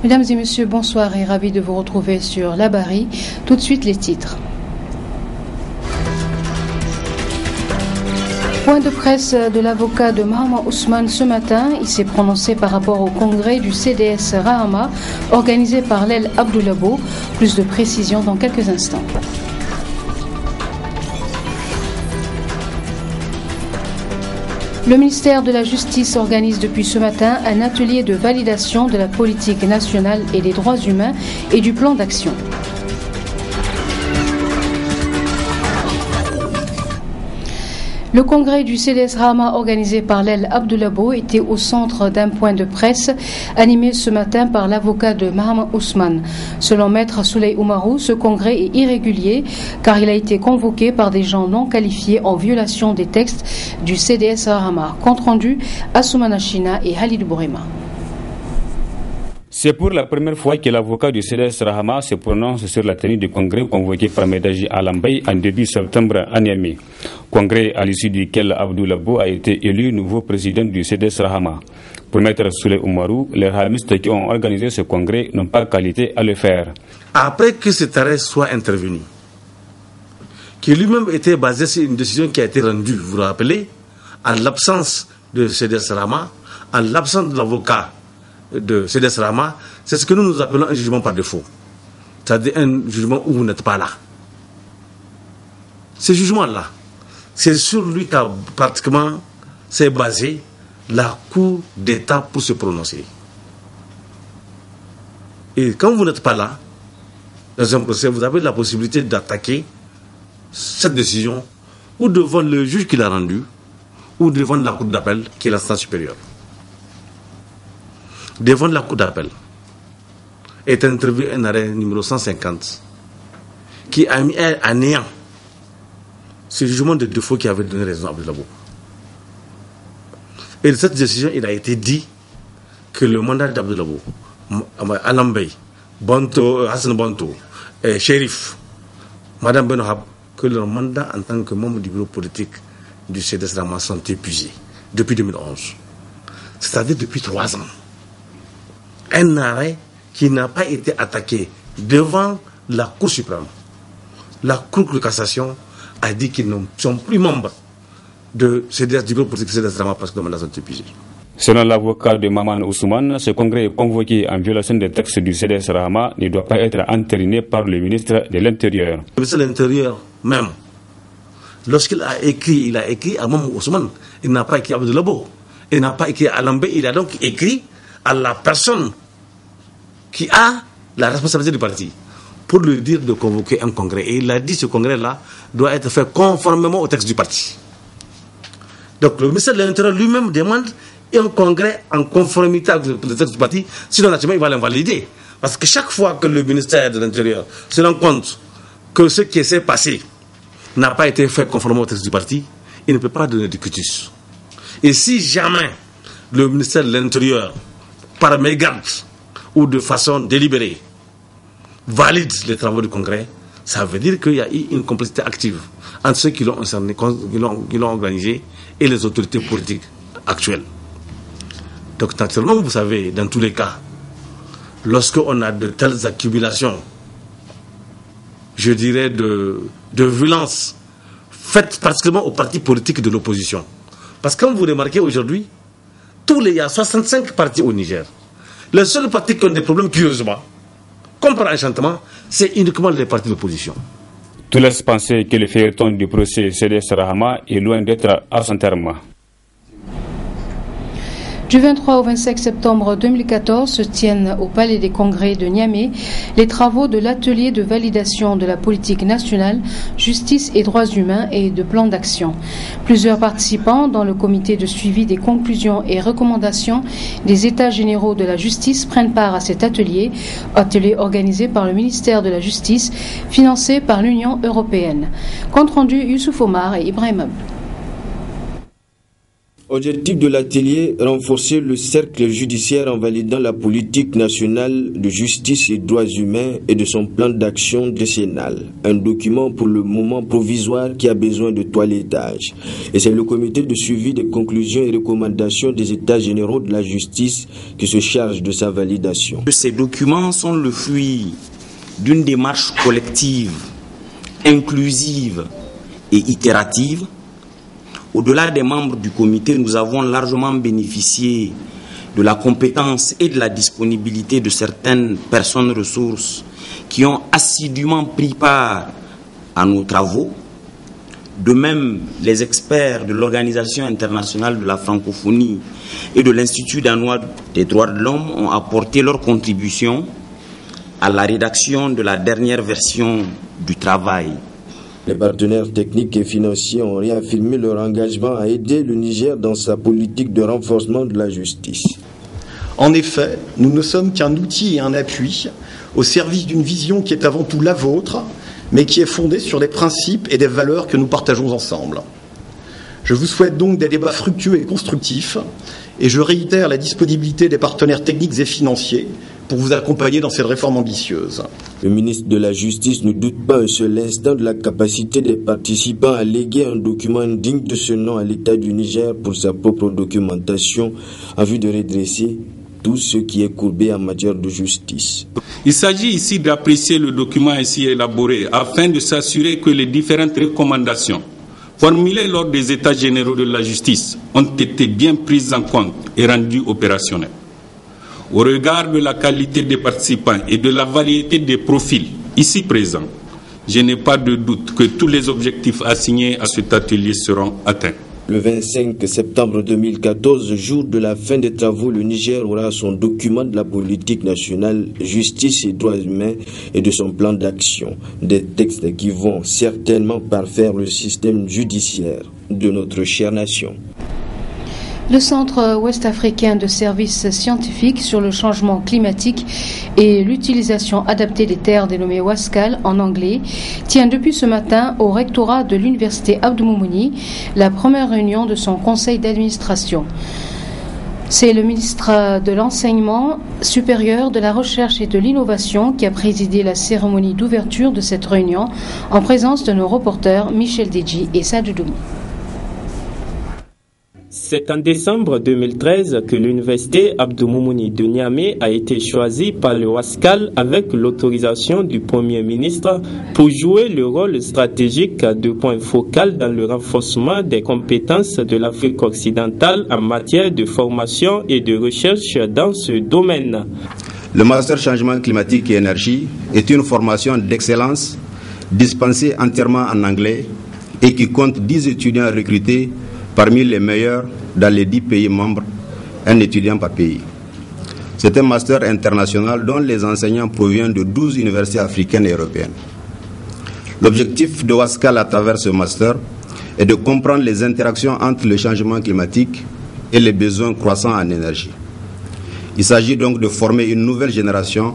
Mesdames et messieurs, bonsoir et ravi de vous retrouver sur La Barrie. Tout de suite les titres. Point de presse de l'avocat de Mahama Ousmane ce matin. Il s'est prononcé par rapport au congrès du CDS Rahama organisé par l'aile Abdoulabo. Plus de précisions dans quelques instants. Le ministère de la Justice organise depuis ce matin un atelier de validation de la politique nationale et des droits humains et du plan d'action. Le congrès du CDS Rahama organisé par l'aile Abdoulabo était au centre d'un point de presse animé ce matin par l'avocat de Mahama Ousmane. Selon Maître Souley Oumarou, ce congrès est irrégulier car il a été convoqué par des gens non qualifiés en violation des textes du CDS Rahama. Compte rendu Assoumana China et Halid Bourema. C'est pour la première fois que l'avocat du CDS Rahama se prononce sur la tenue du congrès convoqué par Medaji Alambay en début septembre à Niamey. Congrès à l'issue duquel Abdoulabo a été élu nouveau président du CDS Rahama. Pour Maître Souley Oumarou, les rahamistes qui ont organisé ce congrès n'ont pas qualité à le faire. Après que cet arrêt soit intervenu, qui lui-même était basé sur une décision qui a été rendue, vous vous rappelez, en l'absence de CDS Rahama, en l'absence de l'avocat de CDS Rahama, c'est ce que nous appelons un jugement par défaut. C'est-à-dire un jugement où vous n'êtes pas là. Ce jugement-là, c'est sur lui qu'a pratiquement s'est basé la Cour d'État pour se prononcer. Et quand vous n'êtes pas là, dans un procès, vous avez la possibilité d'attaquer cette décision ou devant le juge qui l'a rendue ou devant la Cour d'appel qui est l'instance supérieure. Devant la Cour d'appel est intervenu un arrêt numéro 150 qui a mis à néant ce jugement de défaut qui avait donné raison à Abdoulabo. Et de cette décision, il a été dit que le mandat d'Abdoulabo, Alambay, Hassan Bonto, Shérif, Madame Benohab, que leur mandat en tant que membre du bureau politique du CDS Rahama sont épuisés depuis 2011. C'est-à-dire depuis 3 ans. Un arrêt qui n'a pas été attaqué devant la Cour suprême. La Cour de cassation a dit qu'ils ne sont plus membres de CDS, du bureau politique CDS Rahama parce que les mandats sont épuisés. Selon l'avocat de Mahama Ousmane, ce congrès convoqué en violation des textes du CDS Rahama ne doit pas être entériné par le ministre de l'Intérieur. Le ministre de l'Intérieur même, lorsqu'il a écrit, il a écrit à Mahama Ousmane. Il n'a pas écrit à Abdoulabo. Il n'a pas écrit à Alambay. Il a donc écrit à la personne qui a la responsabilité du parti pour lui dire de convoquer un congrès. Et il a dit que ce congrès-là doit être fait conformément au texte du parti. Donc le ministère de l'Intérieur lui-même demande un congrès en conformité avec le texte du parti, sinon naturellement il va l'invalider. Parce que chaque fois que le ministère de l'Intérieur se rend compte que ce qui s'est passé n'a pas été fait conformément au texte du parti, il ne peut pas donner de quitus. Et si jamais le ministère de l'Intérieur, par mégarde ou de façon délibérée, valide les travaux du congrès, ça veut dire qu'il y a eu une complicité active entre ceux qui l'ont organisé et les autorités politiques actuelles. Donc naturellement, vous savez, dans tous les cas, lorsqu'on a de telles accumulations, je dirais de violence faites particulièrement aux partis politiques de l'opposition. Parce que comme vous remarquez aujourd'hui, il y a 65 partis au Niger. Les seuls partis qui ont des problèmes, curieusement, comme par enchantement, c'est uniquement les partis d'opposition. Tout laisse penser que le feuilleton du procès CDS Rahama est loin d'être à son terme. Du 23 au 25 septembre 2014 se tiennent au Palais des Congrès de Niamey les travaux de l'atelier de validation de la politique nationale, justice et droits humains et de plan d'action. Plusieurs participants dans le comité de suivi des conclusions et recommandations des États généraux de la justice prennent part à cet atelier organisé par le ministère de la Justice, financé par l'Union européenne. Compte rendu Youssouf Omar et Ibrahim Abdou. Objectif de l'atelier, renforcer le cercle judiciaire en validant la politique nationale de justice et droits humains et de son plan d'action décennal. Un document pour le moment provisoire qui a besoin de toilettage. Et c'est le comité de suivi des conclusions et recommandations des États généraux de la justice qui se charge de sa validation. Ces documents sont le fruit d'une démarche collective, inclusive et itérative. Au-delà des membres du comité, nous avons largement bénéficié de la compétence et de la disponibilité de certaines personnes ressources qui ont assidûment pris part à nos travaux. De même, les experts de l'Organisation internationale de la francophonie et de l'Institut danois des droits de l'homme ont apporté leur contribution à la rédaction de la dernière version du travail. Les partenaires techniques et financiers ont réaffirmé leur engagement à aider le Niger dans sa politique de renforcement de la justice. En effet, nous ne sommes qu'un outil et un appui au service d'une vision qui est avant tout la vôtre, mais qui est fondée sur des principes et des valeurs que nous partageons ensemble. Je vous souhaite donc des débats fructueux et constructifs, et je réitère la disponibilité des partenaires techniques et financiers pour vous accompagner dans cette réforme ambitieuse. Le ministre de la Justice ne doute pas un seul instant de la capacité des participants à léguer un document digne de ce nom à l'État du Niger pour sa propre documentation en vue de redresser tout ce qui est courbé en matière de justice. Il s'agit ici d'apprécier le document ainsi élaboré afin de s'assurer que les différentes recommandations formulées lors des États généraux de la justice ont été bien prises en compte et rendues opérationnelles. Au regard de la qualité des participants et de la variété des profils ici présents, je n'ai pas de doute que tous les objectifs assignés à cet atelier seront atteints. Le 25 septembre 2014, jour de la fin des travaux, le Niger aura son document de la politique nationale, justice et droits humains et de son plan d'action. Des textes qui vont certainement parfaire le système judiciaire de notre chère nation. Le Centre ouest-africain de services scientifiques sur le changement climatique et l'utilisation adaptée des terres dénommé WASCAL en anglais tient depuis ce matin au rectorat de l'Université Abdou Moumouni la première réunion de son conseil d'administration. C'est le ministre de l'Enseignement supérieur, de la Recherche et de l'Innovation qui a présidé la cérémonie d'ouverture de cette réunion en présence de nos reporters Michel Deji et Sadou Doumou. C'est en décembre 2013 que l'université Abdou Moumouni de Niamey a été choisie par le WASCAL avec l'autorisation du Premier ministre pour jouer le rôle stratégique de point focal dans le renforcement des compétences de l'Afrique occidentale en matière de formation et de recherche dans ce domaine. Le Master Changement climatique et énergie est une formation d'excellence dispensée entièrement en anglais et qui compte 10 étudiants recrutés parmi les meilleurs dans les 10 pays membres, un étudiant par pays. C'est un master international dont les enseignants proviennent de 12 universités africaines et européennes. L'objectif de WASCAL à travers ce master est de comprendre les interactions entre le changement climatique et les besoins croissants en énergie. Il s'agit donc de former une nouvelle génération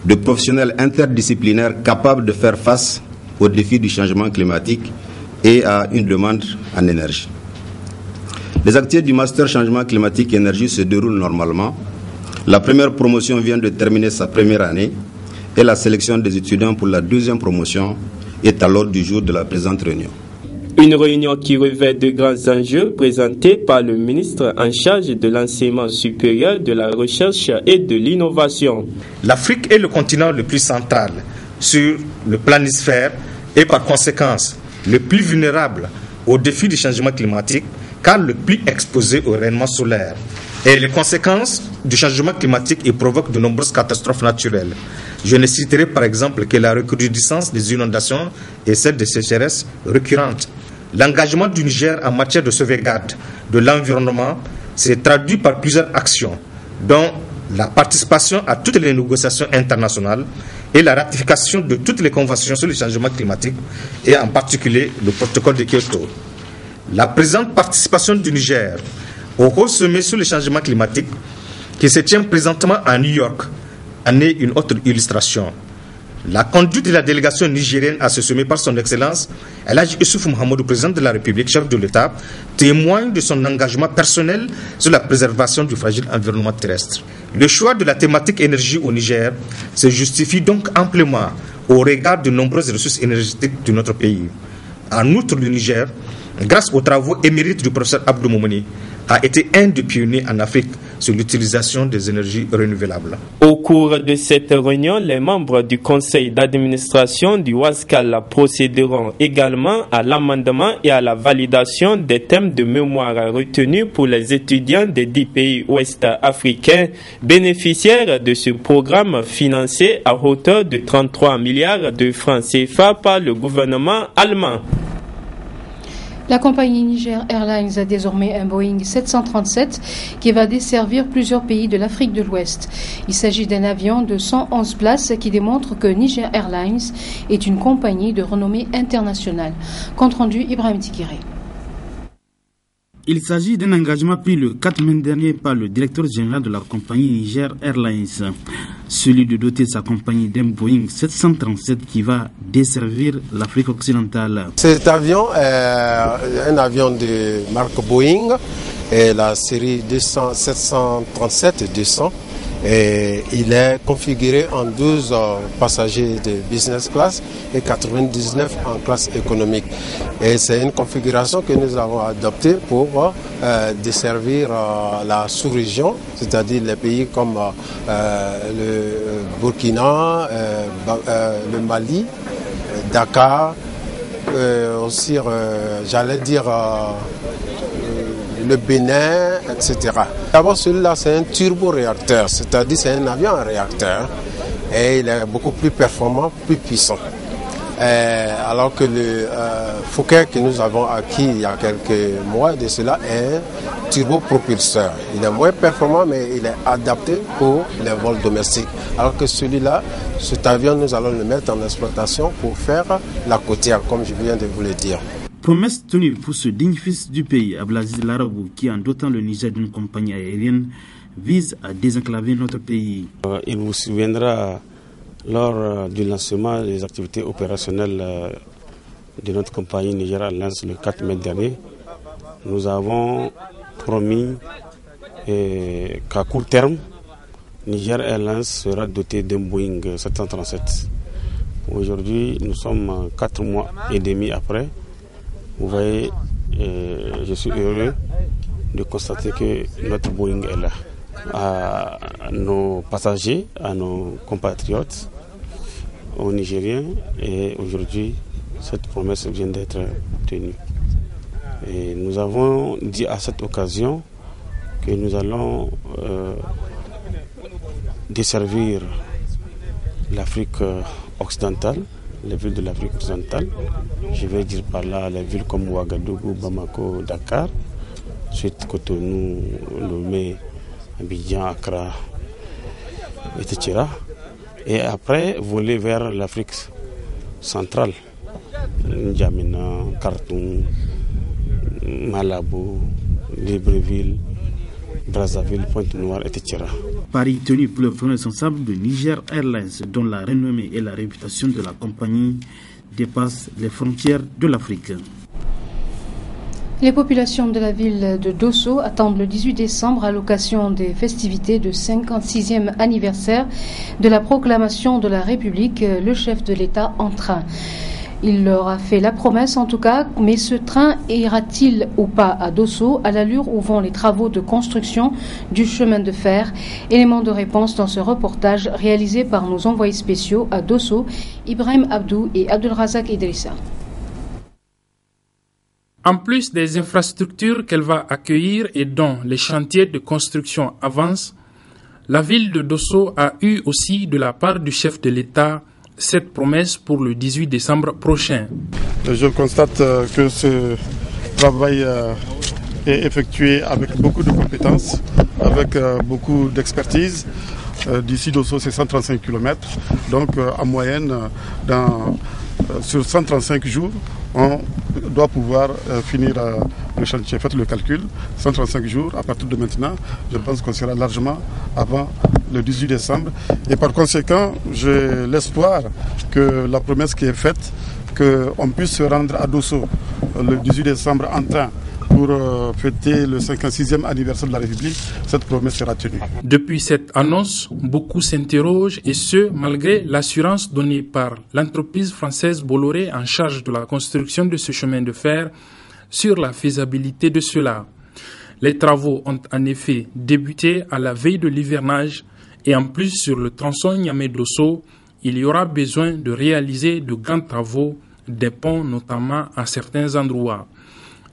de professionnels interdisciplinaires capables de faire face aux défis du changement climatique et à une demande en énergie. Les activités du Master Changement climatique et énergie se déroulent normalement. La première promotion vient de terminer sa première année et la sélection des étudiants pour la deuxième promotion est à l'ordre du jour de la présente réunion. Une réunion qui revêt de grands enjeux présentés par le ministre en charge de l'enseignement supérieur, de la recherche et de l'innovation. L'Afrique est le continent le plus central sur le planisphère et par conséquent le plus vulnérable aux défis du changement climatique, car le plus exposé au rayonnement solaire. Et les conséquences du changement climatique y provoquent de nombreuses catastrophes naturelles. Je ne citerai par exemple que la recrudescence des inondations et celle des sécheresses récurrentes. L'engagement du Niger en matière de sauvegarde de l'environnement s'est traduit par plusieurs actions, dont la participation à toutes les négociations internationales et la ratification de toutes les conventions sur le changement climatique et en particulier le protocole de Kyoto. La présente participation du Niger au haut sommet sur le changement climatique qui se tient présentement à New York en est une autre illustration. La conduite de la délégation nigérienne à ce sommet par son Excellence, Elhadji Issoufou Mahamadou, président de la République, chef de l'État, témoigne de son engagement personnel sur la préservation du fragile environnement terrestre. Le choix de la thématique énergie au Niger se justifie donc amplement au regard de nombreuses ressources énergétiques de notre pays. En outre, le Niger, grâce aux travaux émérites du professeur Abdou Moumouni, a été un des pionniers en Afrique sur l'utilisation des énergies renouvelables. Au cours de cette réunion, les membres du conseil d'administration du Wascal procéderont également à l'amendement et à la validation des thèmes de mémoire retenus pour les étudiants des 10 pays ouest-africains bénéficiaires de ce programme financé à hauteur de 33 milliards de francs CFA par le gouvernement allemand. La compagnie Niger Airlines a désormais un Boeing 737 qui va desservir plusieurs pays de l'Afrique de l'Ouest. Il s'agit d'un avion de 111 places qui démontre que Niger Airlines est une compagnie de renommée internationale. Compte rendu Ibrahim Tikiré. Il s'agit d'un engagement pris le 4 mai dernier par le directeur général de la compagnie Niger Airlines, celui de doter sa compagnie d'un Boeing 737 qui va desservir l'Afrique occidentale. Cet avion est un avion de marque Boeing, et la série 737-200. Et il est configuré en 12 passagers de business class et 99 en classe économique. Et c'est une configuration que nous avons adoptée pour desservir la sous-région, c'est-à-dire les pays comme le Burkina, le Mali, Dakar, aussi, j'allais dire, le Bénin, etc. D'abord, celui-là, c'est un turboréacteur, c'est-à-dire c'est un avion à réacteur et il est beaucoup plus performant, plus puissant. Alors que le Fokker que nous avons acquis il y a quelques mois de cela est un turbopropulseur. Il est moins performant, mais il est adapté pour les vols domestiques. Alors que celui-là, cet avion, nous allons le mettre en exploitation pour faire la côtière, comme je viens de vous le dire. Promesse tenue pour ce digne fils du pays, Abdelaziz Larabou, qui en dotant le Niger d'une compagnie aérienne, vise à désenclaver notre pays. Il vous souviendra, lors du lancement des activités opérationnelles de notre compagnie Niger Airlines le 4 mai dernier, nous avons promis qu'à court terme, Niger Airlines sera doté d'un Boeing 737. Aujourd'hui, nous sommes 4 mois et demi après. Vous voyez, je suis heureux de constater que notre Boeing est là. À nos passagers, à nos compatriotes, aux Nigériens, et aujourd'hui, cette promesse vient d'être tenue. Et nous avons dit à cette occasion que nous allons desservir l'Afrique occidentale, les villes de l'Afrique occidentale. Je vais dire par là les villes comme Ouagadougou, Bamako, Dakar, ensuite Cotonou, Lomé, Abidjan, Accra, etc. Et après, voler vers l'Afrique centrale, N'Djamena, Khartoum, Malabo, Libreville, Brazzaville, Pointe-Noire, etc. Paris tenu pour le premier responsable de Niger Airlines, dont la renommée et la réputation de la compagnie dépassent les frontières de l'Afrique. Les populations de la ville de Dosso attendent le 18 décembre à l'occasion des festivités de 56e anniversaire de la proclamation de la République, le chef de l'État en train. Il leur a fait la promesse en tout cas, mais ce train ira-t-il ou pas à Dosso à l'allure où vont les travaux de construction du chemin de fer? Élément de réponse dans ce reportage réalisé par nos envoyés spéciaux à Dosso, Ibrahim Abdou et Abdelrazak Idrissa. En plus des infrastructures qu'elle va accueillir et dont les chantiers de construction avancent, la ville de Dosso a eu aussi de la part du chef de l'État cette promesse pour le 18 décembre prochain. Je constate que ce travail est effectué avec beaucoup de compétences, avec beaucoup d'expertise. D'ici Dosso, c'est 135 km. Donc, en moyenne, sur 135 jours, on doit pouvoir finir le chantier. Faites le calcul, 135 jours, à partir de maintenant, je pense qu'on sera largement avant le 18 décembre. Et par conséquent, j'ai l'espoir que la promesse qui est faite, qu'on puisse se rendre à Dosso le 18 décembre en train pour fêter le 56e anniversaire de la République, cette promesse sera tenue. Depuis cette annonce, beaucoup s'interrogent, et ce, malgré l'assurance donnée par l'entreprise française Bolloré en charge de la construction de ce chemin de fer sur la faisabilité de cela. Les travaux ont en effet débuté à la veille de l'hivernage, et en plus sur le tronçon Niamey-Dosso, il y aura besoin de réaliser de grands travaux, des ponts notamment à certains endroits.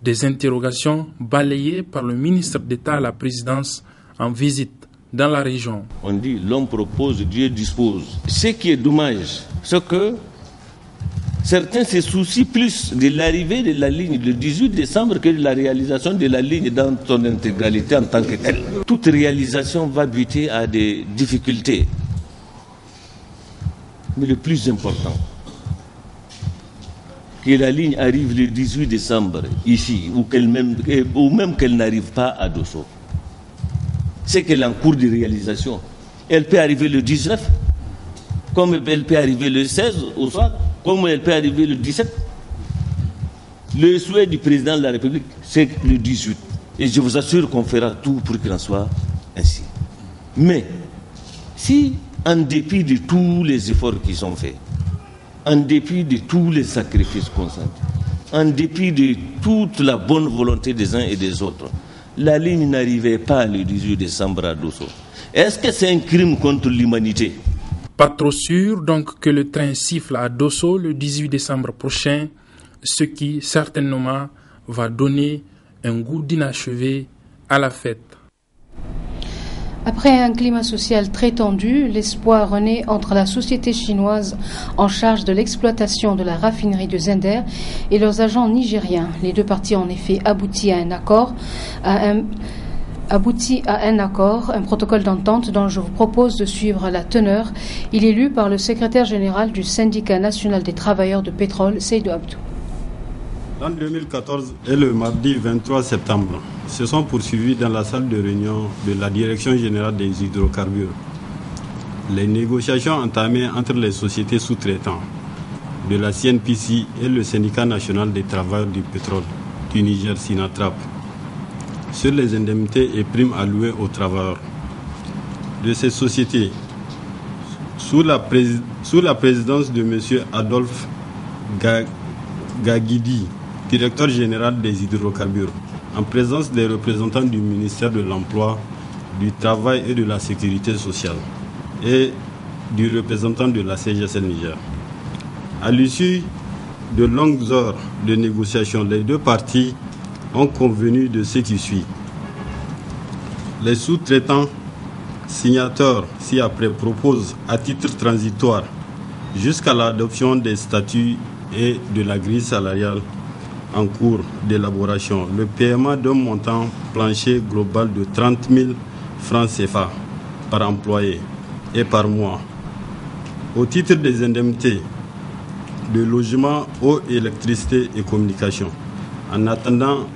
Des interrogations balayées par le ministre d'État à la présidence en visite dans la région. On dit l'homme propose, Dieu dispose. Ce qui est dommage, c'est que certains se soucient plus de l'arrivée de la ligne le 18 décembre que de la réalisation de la ligne dans son intégralité en tant que telle. Toute réalisation va buter à des difficultés. Mais le plus important, que la ligne arrive le 18 décembre ici, ou même qu'elle n'arrive pas à Dosso, c'est qu'elle est en cours de réalisation. Elle peut arriver le 19, comme elle peut arriver le 16 au soir, comme elle peut arriver le 17. Le souhait du président de la République, c'est le 18. Et je vous assure qu'on fera tout pour qu'il en soit ainsi. Mais, si, en dépit de tous les efforts qui sont faits, en dépit de tous les sacrifices consentis, en dépit de toute la bonne volonté des uns et des autres, la ligne n'arrivait pas le 18 décembre à Dosso, est-ce que c'est un crime contre l'humanité? Pas trop sûr donc que le train siffle à Dosso le 18 décembre prochain, ce qui certainement va donner un goût d'inachevé à la fête. Après un climat social très tendu, l'espoir renaît entre la société chinoise en charge de l'exploitation de la raffinerie de Zinder et leurs agents nigériens. Les deux parties ont en effet abouti à un accord, un protocole d'entente dont je vous propose de suivre la teneur. Il est lu par le secrétaire général du syndicat national des travailleurs de pétrole, Seydou Abdou. L'an 2014 et le mardi 23 septembre se sont poursuivis dans la salle de réunion de la Direction générale des hydrocarbures les négociations entamées entre les sociétés sous-traitantes de la CNPC et le syndicat national des travailleurs du pétrole du Niger, Sinatrap, sur les indemnités et primes allouées aux travailleurs de ces sociétés sous la présidence de M. Adolphe Gaguidi, directeur général des hydrocarbures, en présence des représentants du ministère de l'Emploi, du Travail et de la Sécurité sociale et du représentant de la CGSL Niger. À l'issue de longues heures de négociations, les deux parties ont convenu de ce qui suit. Les sous-traitants signataires ci-après proposent à titre transitoire jusqu'à l'adoption des statuts et de la grille salariale en cours d'élaboration, le paiement d'un montant plancher global de 30 000 francs CFA par employé et par mois, au titre des indemnités de logement, eau, électricité et communication, en attendant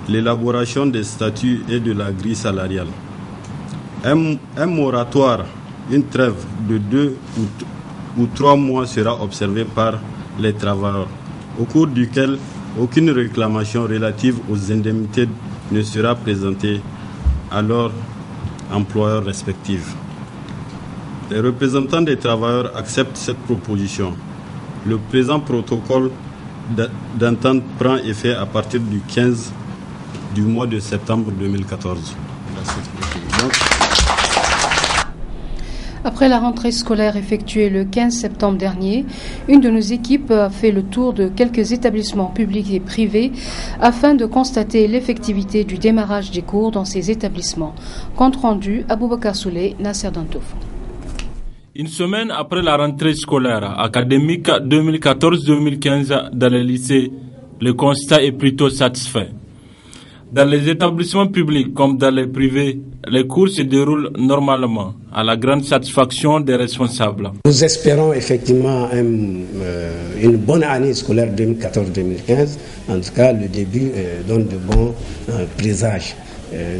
l'élaboration des statuts et de la grille salariale. Un moratoire, une trêve de 2 ou 3 mois sera observé par les travailleurs, au cours duquel aucune réclamation relative aux indemnités ne sera présentée à leurs employeurs respectifs. Les représentants des travailleurs acceptent cette proposition. Le présent protocole d'entente prend effet à partir du 15 du mois de septembre 2014. Après la rentrée scolaire effectuée le 15 septembre dernier, une de nos équipes a fait le tour de quelques établissements publics et privés afin de constater l'effectivité du démarrage des cours dans ces établissements. Compte rendu, Aboubakar Souley, Nasser Dantouf. Une semaine après la rentrée scolaire académique 2014-2015 dans les lycées, le constat est plutôt satisfait. Dans les établissements publics comme dans les privés, les cours se déroulent normalement, à la grande satisfaction des responsables. Nous espérons effectivement une bonne année scolaire 2014-2015. En tout cas, le début donne de bons présages.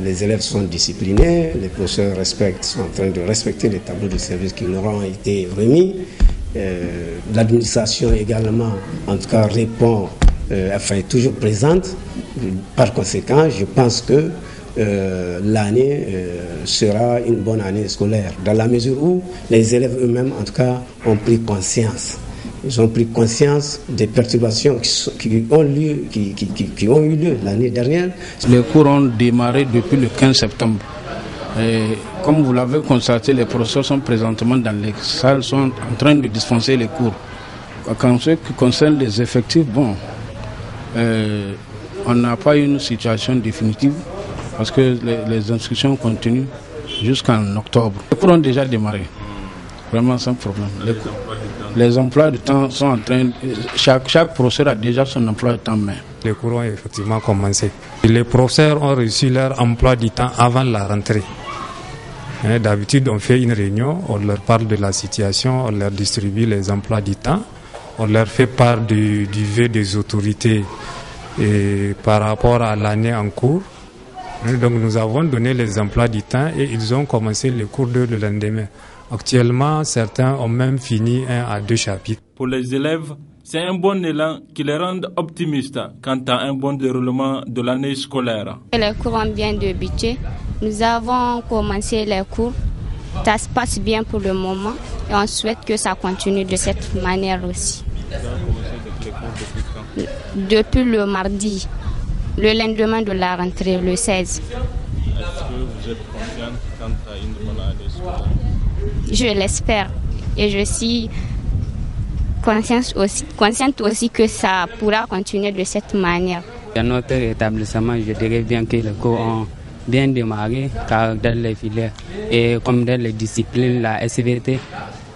les élèves sont disciplinés, les professeurs sont en train de respecter les tableaux de service qui leur ont été remis. L'administration également, en tout cas, répond, est toujours présente. Par conséquent, je pense que l'année sera une bonne année scolaire, dans la mesure où les élèves eux-mêmes, en tout cas, ont pris conscience. Ils ont pris conscience des perturbations qui ont eu lieu l'année dernière. Les cours ont démarré depuis le 15 septembre. Et comme vous l'avez constaté, les professeurs sont présentement dans les salles, sont en train de dispenser les cours. En ce qui concerne les effectifs, on n'a pas une situation définitive parce que les inscriptions continuent jusqu'en octobre. Les cours ont déjà démarré, vraiment sans problème. Les emplois de temps sont en train... Chaque professeur a déjà son emploi de temps, mais... Les cours ont effectivement commencé. Les professeurs ont reçu leur emploi du temps avant la rentrée. D'habitude, on fait une réunion, on leur parle de la situation, on leur distribue les emplois du temps, on leur fait part du vœu des autorités et par rapport à l'année en cours. Donc nous avons donné les emplois du temps et ils ont commencé les cours le lendemain. Actuellement, certains ont même fini 1 à 2 chapitres. Pour les élèves, c'est un bon élan qui les rend optimistes quant à un bon déroulement de l'année scolaire. Les cours ont bien débuté. Nous avons commencé les cours. Ça se passe bien pour le moment et on souhaite que ça continue de cette manière aussi. Depuis le mardi, le lendemain de la rentrée, le 16. Est-ce que vous êtes confiante quant à une bonne année scolaire? Je l'espère et je suis consciente aussi que ça pourra continuer de cette manière. Dans notre établissement, je dirais bien que les cours ont bien démarré car dans les filières et comme dans les disciplines, la SVT,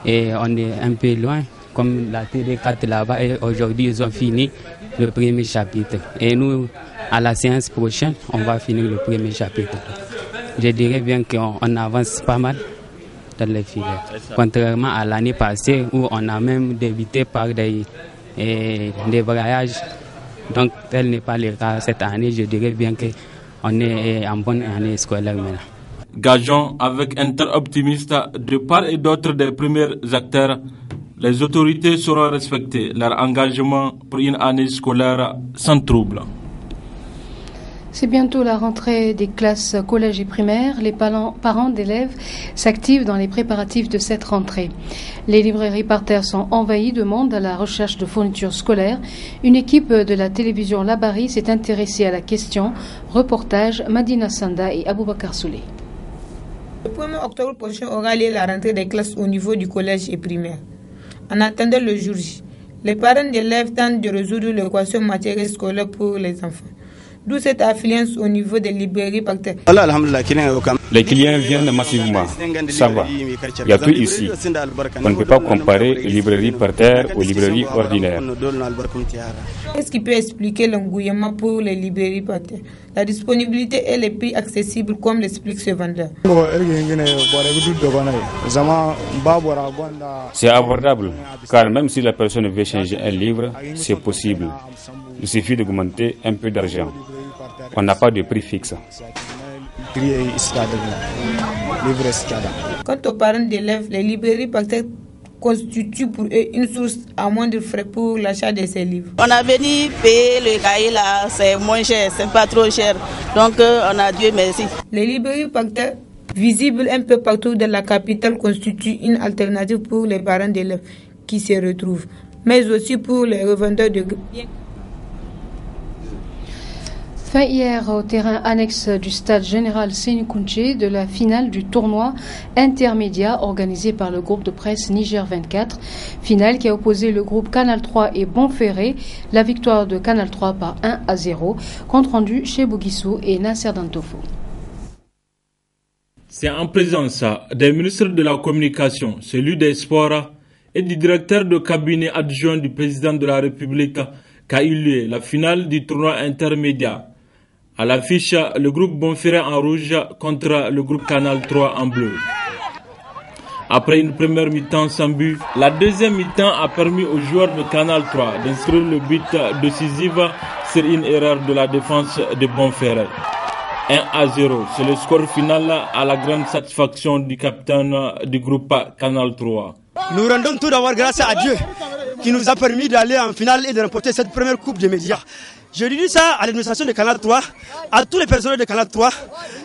et on est un peu loin, comme la TD4 là-bas, et aujourd'hui ils ont fini le premier chapitre. Et nous, à la séance prochaine, on va finir le premier chapitre. Je dirais bien qu'on avance pas mal dans les filières, contrairement à l'année passée où on a même débuté par des voyages. Donc tel n'est pas le cas cette année. Je dirais bien qu'on est en bonne année scolaire maintenant. Gageons avec un tel optimiste de part et d'autre des premiers acteurs, les autorités sauront respecter leur engagement pour une année scolaire sans trouble. C'est bientôt la rentrée des classes collège et primaires. Les parents d'élèves s'activent dans les préparatifs de cette rentrée. Les librairies par terre sont envahies de monde à la recherche de fournitures scolaires. Une équipe de la télévision Labari s'est intéressée à la question. Reportage Madina Sanda et Aboubakar Souley. Le 1er octobre prochain aura lieu la rentrée des classes au niveau du collège et primaire. En attendant le jour J, les parents d'élèves tentent de résoudre l'équation matérielle scolaire pour les enfants. D'où cette affluence au niveau des librairies par terre. Les clients viennent massivement. Ça va. Il y a tout ici. On ne peut pas comparer les librairies par terre aux librairies ordinaires. Qu'est-ce qui peut expliquer l'engouement pour les librairies par terre? La disponibilité et les prix accessibles, comme l'explique ce vendeur. C'est abordable, car même si la personne veut changer un livre, c'est possible. Il suffit d'augmenter un peu d'argent. On n'a pas de prix fixe. Quant aux parents d'élèves, les librairies par terre constituent pour eux une source à moindre frais pour l'achat de ces livres. On a venu payer le cahier là, c'est moins cher, c'est pas trop cher. Donc on a Dieu merci. Les librairies par terre, visibles un peu partout dans la capitale, constituent une alternative pour les parents d'élèves qui se retrouvent, mais aussi pour les revendeurs de biens. Fin hier au terrain annexe du stade général Sénikounché de la finale du tournoi intermédiaire organisé par le groupe de presse Niger 24. Finale qui a opposé le groupe Canal 3 et Bonferré. La victoire de Canal 3 par 1-0. Compte rendu chez Bouguissou et Nasser Dantofo. C'est en présence des ministres de la Communication, celui des Sports et du directeur de cabinet adjoint du président de la République qu'a eu lieu la finale du tournoi intermédiaire. À l'affiche, le groupe Bonferré en rouge contre le groupe Canal 3 en bleu. Après une première mi-temps sans but, la deuxième mi-temps a permis aux joueurs de Canal 3 d'inscrire le but décisif sur une erreur de la défense de Bonferré. 1-0, c'est le score final à la grande satisfaction du capitaine du groupe Canal 3. Nous rendons tout d'abord grâce à Dieu qui nous a permis d'aller en finale et de remporter cette première coupe des médias. Je dis ça à l'administration de Canal 3, à tous les personnels de Canal 3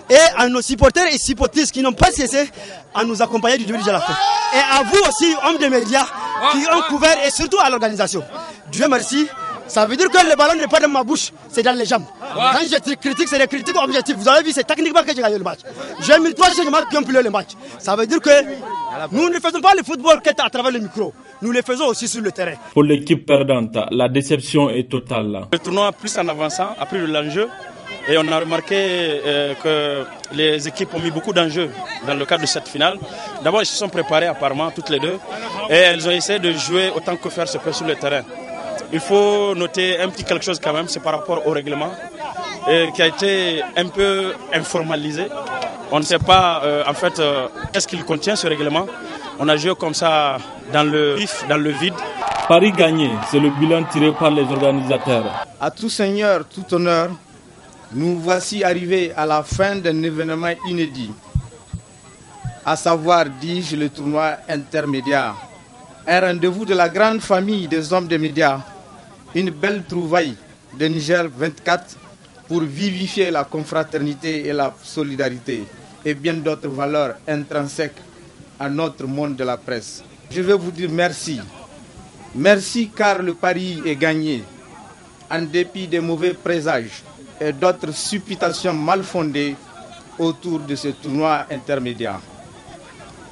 et à nos supporters et supportrices qui n'ont pas cessé à nous accompagner du début jusqu'à la fin. Et à vous aussi, hommes des médias, qui ont couvert et surtout à l'organisation. Dieu merci. Ça veut dire que le ballon n'est pas dans ma bouche, c'est dans les jambes. Quand je critique, c'est des critiques objectives. Vous avez vu, c'est techniquement que j'ai gagné le match. J'ai mis 3 changements qui ont plié le match. Ça veut dire que nous ne faisons pas le football qu'à travers le micro. Nous le faisons aussi sur le terrain. Pour l'équipe perdante, la déception est totale. Le tournoi, plus en avançant, a pris de l'enjeu. Et on a remarqué que les équipes ont mis beaucoup d'enjeux dans le cadre de cette finale. D'abord, elles se sont préparées apparemment, toutes les deux. Et elles ont essayé de jouer autant que faire se peut sur le terrain. Il faut noter un petit quelque chose quand même, c'est par rapport au règlement qui a été un peu informalisé. On ne sait pas en fait qu'est-ce qu'il contient ce règlement. On a joué comme ça dans le vif, dans le vide. Paris gagné, c'est le bilan tiré par les organisateurs. À tout seigneur, tout honneur, nous voici arrivés à la fin d'un événement inédit, à savoir, dis-je, le tournoi intermédiaire. Un rendez-vous de la grande famille des hommes des médias, une belle trouvaille de Niger 24 pour vivifier la confraternité et la solidarité et bien d'autres valeurs intrinsèques à notre monde de la presse. Je vais vous dire merci. Merci car le pari est gagné, en dépit des mauvais présages et d'autres supputations mal fondées autour de ce tournoi intermédiaire.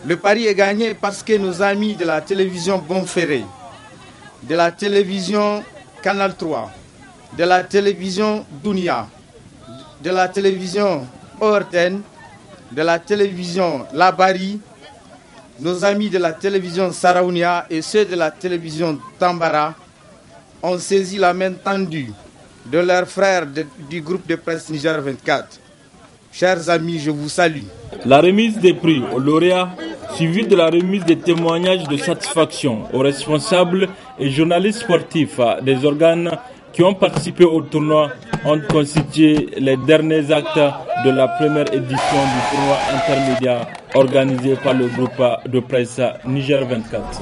Le pari est gagné parce que nos amis de la télévision Bonferré, de la télévision Canal 3, de la télévision Dunia, de la télévision ORTN, de la télévision Labari, nos amis de la télévision Saraounia et ceux de la télévision Tambara ont saisi la main tendue de leurs frères du groupe de presse Niger 24. Chers amis, je vous salue. La remise des prix aux lauréats, suivie de la remise des témoignages de satisfaction aux responsables et journalistes sportifs des organes qui ont participé au tournoi, ont constitué les derniers actes de la première édition du tournoi intermédiaire organisé par le groupe de presse Niger 24.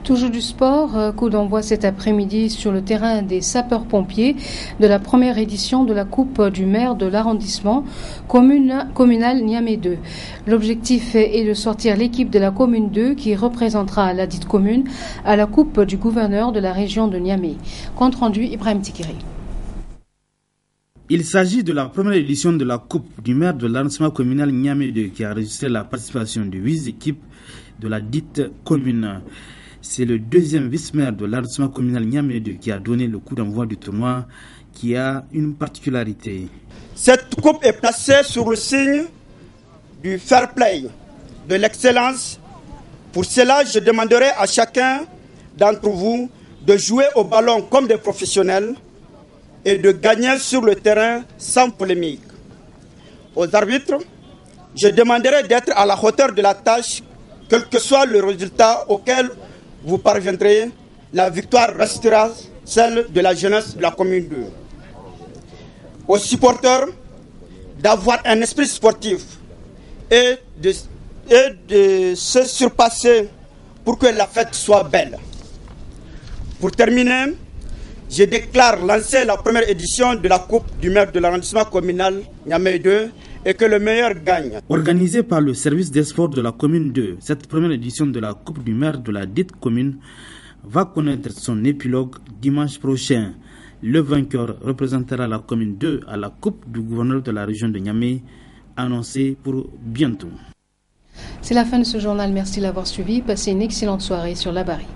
Toujours du sport, coup d'envoi cet après-midi sur le terrain des sapeurs-pompiers de la première édition de la Coupe du maire de l'arrondissement communal Niamey 2. L'objectif est de sortir l'équipe de la commune 2 qui représentera la dite commune à la Coupe du gouverneur de la région de Niamey. Compte rendu Ibrahim Tikiri. Il s'agit de la première édition de la Coupe du maire de l'arrondissement communal Niamey 2 qui a enregistré la participation de 8 équipes de la dite commune. C'est le deuxième vice-maire de l'arrondissement communal Niamey 2 qui a donné le coup d'envoi du tournoi qui a une particularité. Cette coupe est placée sur le signe du fair play, de l'excellence. Pour cela, je demanderai à chacun d'entre vous de jouer au ballon comme des professionnels et de gagner sur le terrain sans polémique. Aux arbitres, je demanderai d'être à la hauteur de la tâche, quel que soit le résultat auquel vous parviendrez, la victoire restera celle de la jeunesse de la commune 2. Aux supporters, d'avoir un esprit sportif et de se surpasser pour que la fête soit belle. Pour terminer, je déclare lancer la première édition de la Coupe du maire de l'arrondissement communal Niamey 2 et que le meilleur gagne. Organisée par le service des sports de la commune 2, cette première édition de la Coupe du maire de la dite commune va connaître son épilogue dimanche prochain. Le vainqueur représentera la commune 2 à la Coupe du gouverneur de la région de Niamey, annoncée pour bientôt. C'est la fin de ce journal. Merci de l'avoir suivi. Passez une excellente soirée sur Labari.